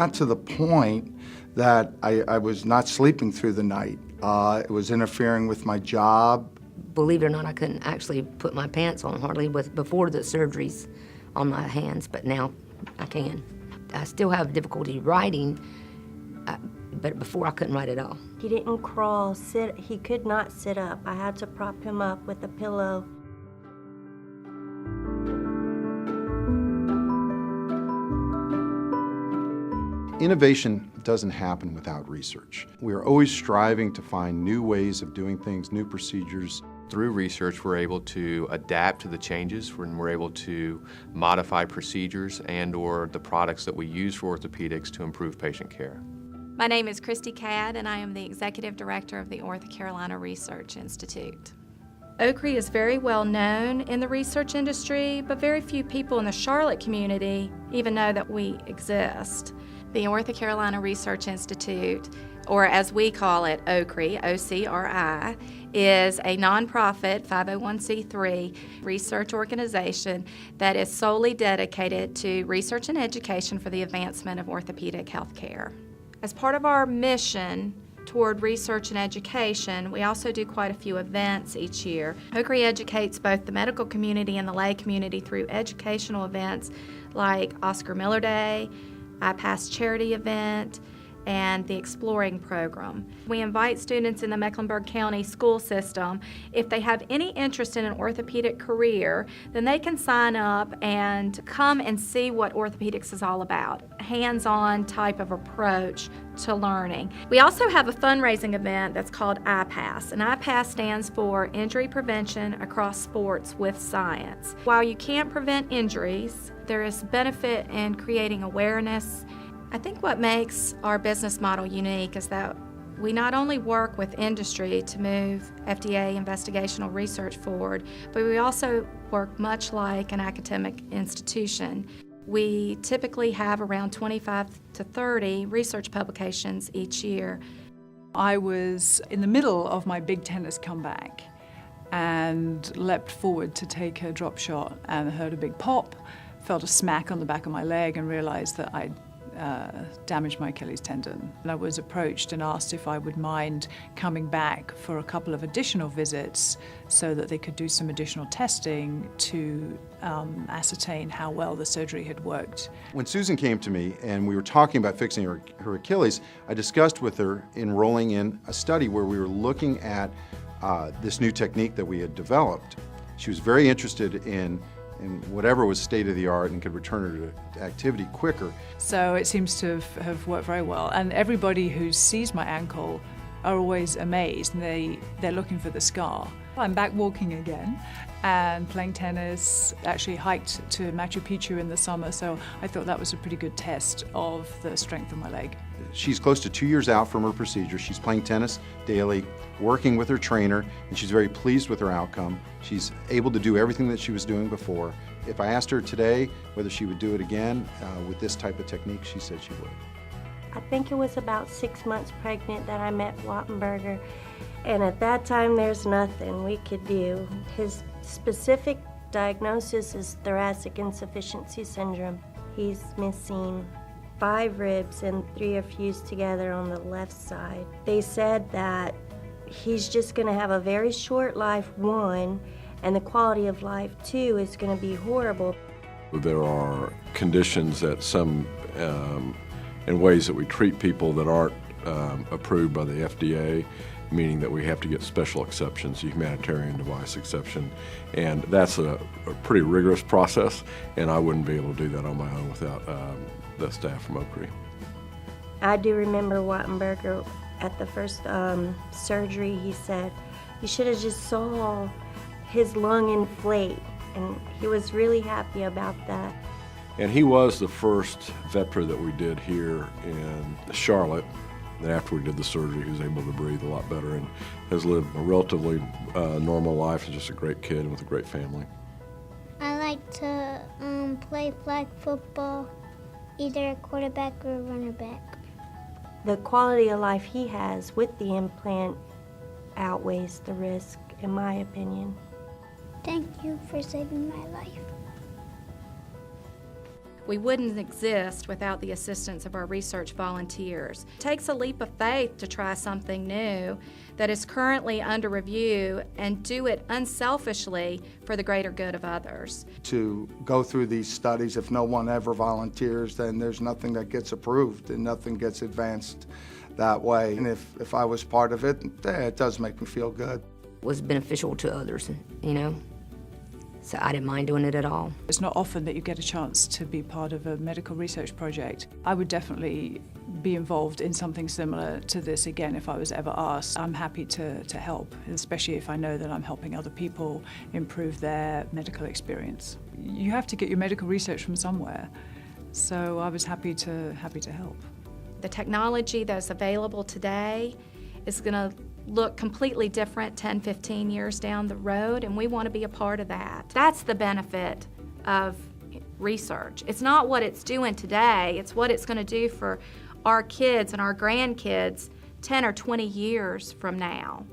got to the point that I was not sleeping through the night. It was interfering with my job. Believe it or not, I couldn't actually put my pants on hardly before the surgeries on my hands, but now I can. I still have difficulty writing, but before I couldn't write at all. He didn't crawl, he could not sit up. I had to prop him up with a pillow. Innovation doesn't happen without research. We are always striving to find new ways of doing things, new procedures. Through research, we're able to adapt to the changes, when we're able to modify procedures and/or the products that we use for orthopedics to improve patient care. My name is Christy Cadd, and I am the Executive Director of the OrthoCarolina Research Institute. OCRI is very well known in the research industry, but very few people in the Charlotte community even know that we exist. The OrthoCarolina Research Institute, or as we call it, OCRI, OCRI, is a nonprofit 501c3 research organization that is solely dedicated to research and education for the advancement of orthopedic health care. As part of our mission toward research and education, we also do quite a few events each year. OCRI educates both the medical community and the lay community through educational events like Oscar Miller Day, iPass charity event, and the Exploring program. We invite students in the Mecklenburg County school system, if they have any interest in an orthopedic career, then they can sign up and come and see what orthopedics is all about. A hands-on type of approach to learning. We also have a fundraising event that's called iPass, and iPass stands for Injury Prevention Across Sports with Science. While you can't prevent injuries, there is benefit in creating awareness. I think what makes our business model unique is that we not only work with industry to move FDA investigational research forward, but we also work much like an academic institution. We typically have around 25 to 30 research publications each year. I was in the middle of my big tennis comeback and leapt forward to take a drop shot and heard a big pop, felt a smack on the back of my leg and realized that I'd damaged my Achilles tendon. And I was approached and asked if I would mind coming back for a couple of additional visits so that they could do some additional testing to ascertain how well the surgery had worked. When Susan came to me and we were talking about fixing her Achilles, I discussed with her enrolling in a study where we were looking at this new technique that we had developed. She was very interested in whatever was state-of-the-art and could return her to activity quicker. So it seems to have worked very well. And everybody who sees my ankle are always amazed, and they're looking for the scar. I'm back walking again and playing tennis, actually hiked to Machu Picchu in the summer, so I thought that was a pretty good test of the strength of my leg. She's close to 2 years out from her procedure. She's playing tennis daily, working with her trainer, and she's very pleased with her outcome. She's able to do everything that she was doing before. If I asked her today whether she would do it again with this type of technique, she said she would. I think it was about 6 months pregnant that I met Wattenberger, and at that time there's nothing we could do. His specific diagnosis is thoracic insufficiency syndrome. He's missing 5 ribs and 3 are fused together on the left side. They said that he's just going to have a very short life, 1, and the quality of life, 2, is going to be horrible. There are conditions that in ways that we treat people that aren't approved by the FDA, meaning that we have to get special exceptions, a humanitarian device exception, and that's a pretty rigorous process, and I wouldn't be able to do that on my own without the staff from OCRI. I do remember Wattenberger at the first surgery. He said, "You should have just saw his lung inflate," and he was really happy about that. And he was the first veteran that we did here in Charlotte. And after we did the surgery, he was able to breathe a lot better and has lived a relatively normal life. He's just a great kid with a great family. I like to play flag football, either a quarterback or a runner back. The quality of life he has with the implant outweighs the risk, in my opinion. Thank you for saving my life. We wouldn't exist without the assistance of our research volunteers. It takes a leap of faith to try something new that is currently under review and do it unselfishly for the greater good of others. To go through these studies, if no one ever volunteers, then there's nothing that gets approved and nothing gets advanced that way. And if I was part of it, it does make me feel good. It was beneficial to others, you know, so I didn't mind doing it at all. It's not often that you get a chance to be part of a medical research project. I would definitely be involved in something similar to this again if I was ever asked. I'm happy to help, especially if I know that I'm helping other people improve their medical experience. You have to get your medical research from somewhere, so I was happy to help. The technology that's available today is going to look completely different 10, 15 years down the road, and we want to be a part of that. That's the benefit of research. It's not what it's doing today, it's what it's going to do for our kids and our grandkids 10 or 20 years from now.